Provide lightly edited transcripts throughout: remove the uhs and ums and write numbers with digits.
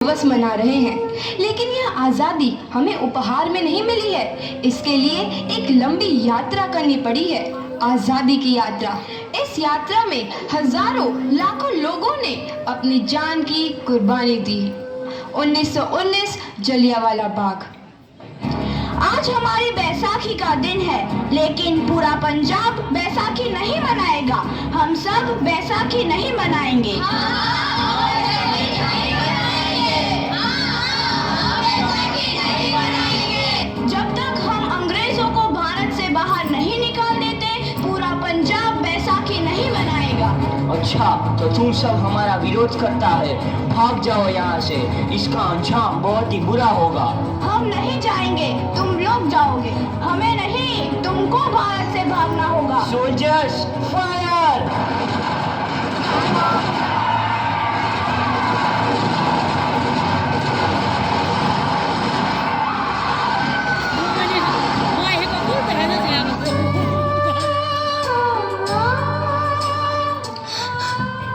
दिवस मना रहे हैं, लेकिन यह आज़ादी हमें उपहार में नहीं मिली है। इसके लिए एक लंबी यात्रा करनी पड़ी है, आज़ादी की यात्रा। इस यात्रा में हजारों लाखों लोगों ने अपनी जान की कुर्बानी दी। 1919 जलियांवाला बाग। आज हमारी बैसाखी का दिन है, लेकिन पूरा पंजाब बैसाखी नहीं मनाएगा। हम सब बैसाखी नहीं मनाएंगे। जब तक हम अंग्रेजों को भारत से बाहर नहीं निकाल देते, पूरा पंजाब बैसाखी नहीं मनाएगा। अच्छा, तो तुम सब हमारा विरोध करता है, भाग जाओ यहाँ से, इसका अंजाम बहुत ही बुरा होगा। हम नहीं जाएंगे, तुम लोग जाओगे। हमें नहीं, तुमको भारत से भागना होगा। Soldiers fire!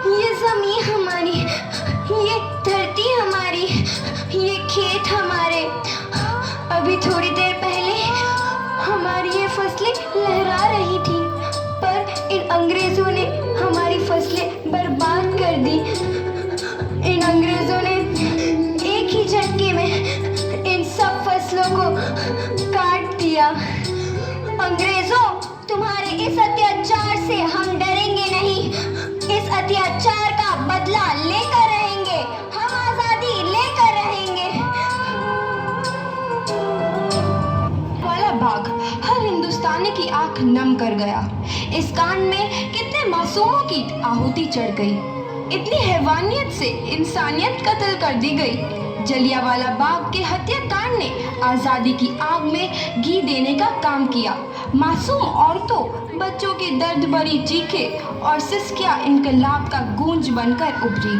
ये जमीन हमारी, ये धरती हमारी, ये खेत हमारे। अभी थोड़ी देर पहले हमारी ये फसलें लहरा रही थी, पर इन अंग्रेजों ने हमारी फसलें बर्बाद कर दी। इन अंग्रेजों ने एक ही झटके में इन सब फसलों को काट दिया। अंग्रेजों, तुम्हारे इस अत्याचार से हम डरेंगे नहीं। इस अत्याचार का बदला लेकर रहेंगे। हम आजादी लेकर रहेंगे। वाला बाग हर हिंदुस्तानी की आंख नम कर गया। इस कांड में कितने मासूमों की आहुति चढ़ गई। इतनी हैवानियत से इंसानियत कत्ल कर दी गई। जलियांवाला बाग के हत्याकांड ने आज़ादी की आग में घी देने का काम किया। मासूम औरतों, बच्चों की दर्द भरी चीखें और सिसकियां इनकलाब का गूंज बनकर उभरी।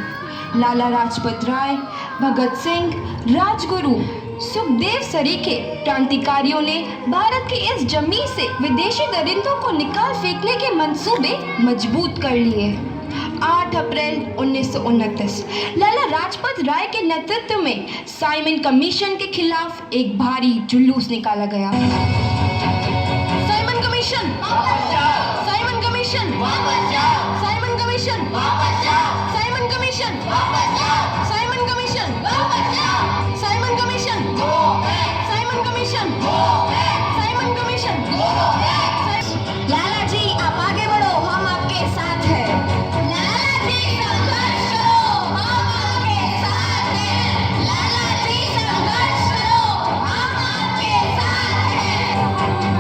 लाला लाजपत राय, भगत सिंह, राजगुरु, सुखदेव सरीखे क्रांतिकारियों ने भारत की इस जमीन से विदेशी दरिंदों को निकाल फेंकने के मंसूबे मजबूत कर लिए। 8 अप्रैल 1929 लाला लाजपत राय के नेतृत्व में साइमन कमीशन के खिलाफ एक भारी जुलूस निकाला गया। Simon Commission, Simon Commission, Simon Commission, Simon Commission, Simon Commission, Simon Commission, Simon Commission, Simon Commission. Lala ji, आप आगे बढ़ो, हम आपके साथ हैं। लाला जी, संघर्ष करो, हम आपके साथ हैं। लाला जी, संघर्ष करो, हम आपके साथ हैं।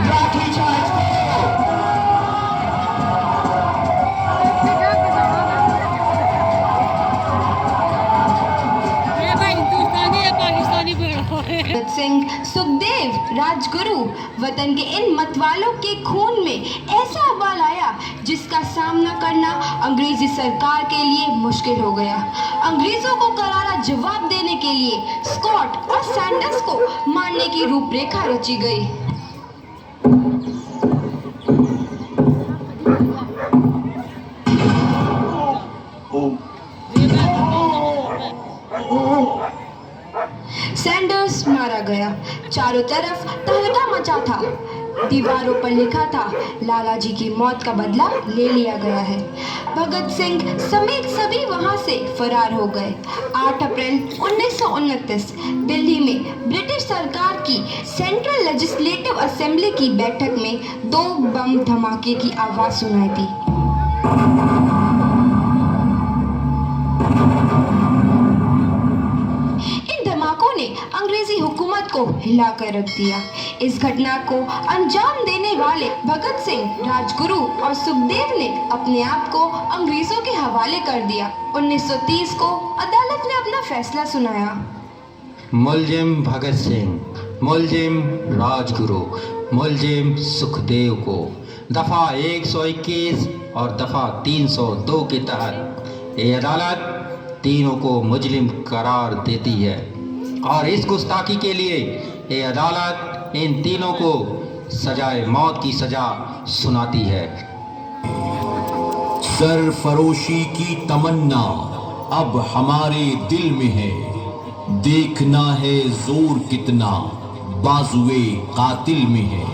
लाठीचार्ज करो! भगत सिंह, सुखदेव, राजगुरु, वतन के इन मतवालों के खून में ऐसा उबाल आया जिसका सामना करना अंग्रेजी सरकार के लिए मुश्किल हो गया। अंग्रेजों को करारा जवाब देने के लिए स्कॉट और सैंडर्स को मारने की रूपरेखा रची गई। सैंडर्स मारा गया। चारों तरफ तहलका मचा था। दीवारों पर लिखा था, लाला जी की मौत का बदला ले लिया गया है। भगत सिंह समेत सभी वहां से फरार हो गए। 8 अप्रैल 1929 दिल्ली में ब्रिटिश सरकार की सेंट्रल लेजिस्लेटिव असेंबली की बैठक में 2 बम धमाके की आवाज सुनाई दी। ने अंग्रेजी हुकूमत को हिलाकर रख दिया। इस घटना को अंजाम देने वाले भगत सिंह, राजगुरु और सुखदेव ने अपने आप को अंग्रेजों के हवाले कर दिया। 1930 को अदालत ने अपना फैसला सुनाया। मुलजिम भगत सिंह, मुलजिम राजगुरु, मुलजिम सुखदेव को दफा 121 और दफा 302 के तहत ये अदालत तीनों को मुजरिम करार देती है और इस गुस्ताखी के लिए ये अदालत इन तीनों को सजाए मौत की सजा सुनाती है। सरफरोशी की तमन्ना अब हमारे दिल में है। देखना है जोर कितना बाजुए कातिल में है।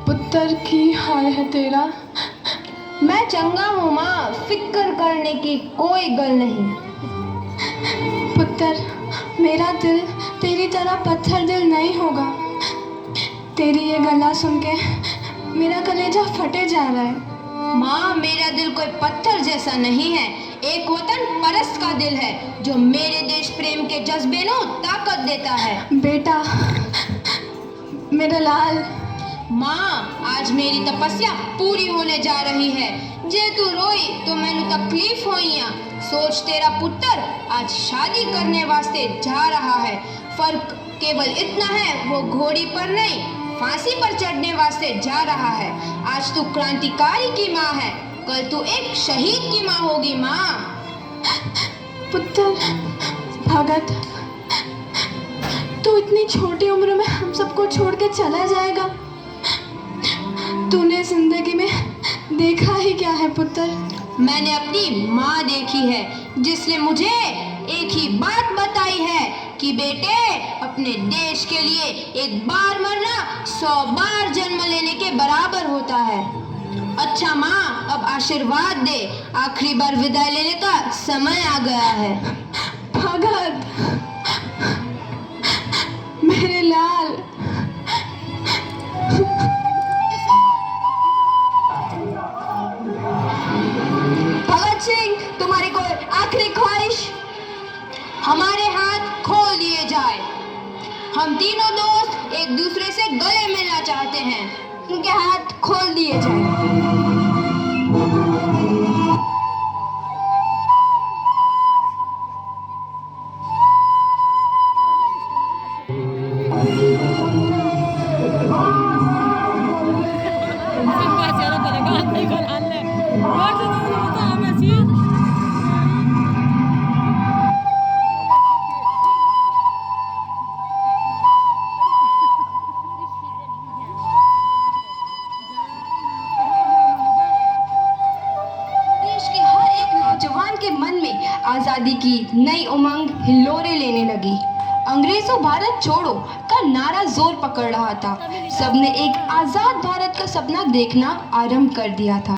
पुत्र की हाल है तेरा। मैं चंगा हूँ माँ, फिक्र करने की कोई गल नहीं। पुत्र, मेरा दिल तेरी तरह पत्थर दिल नहीं होगा। तेरी ये गला सुन के मेरा कलेजा फटे जा रहा है। माँ, मेरा दिल कोई पत्थर जैसा नहीं है, एक वतन परस्त का दिल है जो मेरे देश प्रेम के जज्बे को ताकत देता है। बेटा, मेरा लाल। माँ, आज मेरी तपस्या पूरी होने जा रही है। जे तू रोई तो मैनू तकलीफ होइया। सोच, तेरा पुत्र आज शादी करने वास्ते जा रहा है। फर्क केवल इतना है, वो घोड़ी पर नहीं फांसी पर चढ़ने वास्ते जा रहा है। आज तू क्रांतिकारी की माँ है, कल तू एक शहीद की माँ होगी। माँ। पुत्र भगत, तू इतनी छोटी उम्र में हम सबको छोड़ के चला जाएगा। तूने जिंदगी में देखा ही क्या है पुत्र? मैंने अपनी माँ देखी है, जिसने मुझे एक ही बात बताई है कि बेटे, अपने देश के लिए एक बार मरना 100 बार जन्म लेने के बराबर होता है। अच्छा माँ, अब आशीर्वाद दे, आखिरी बार विदाई लेने का समय आ गया है। भगत, मेरे लाल। भगत सिंह, तुम्हारी कोई आखिरी ख्वाहिश? हमारे हाथ खोल दिए जाए। हम तीनों दोस्त एक दूसरे से गले मिलना चाहते हैं, उनके हाथ खोल दिए जाए। आजादी की नई उमंग हिलोरे लेने लगी। अंग्रेजों भारत छोड़ो का नारा जोर पकड़ रहा था। सबने एक आजाद भारत का सपना देखना आरंभ कर दिया था।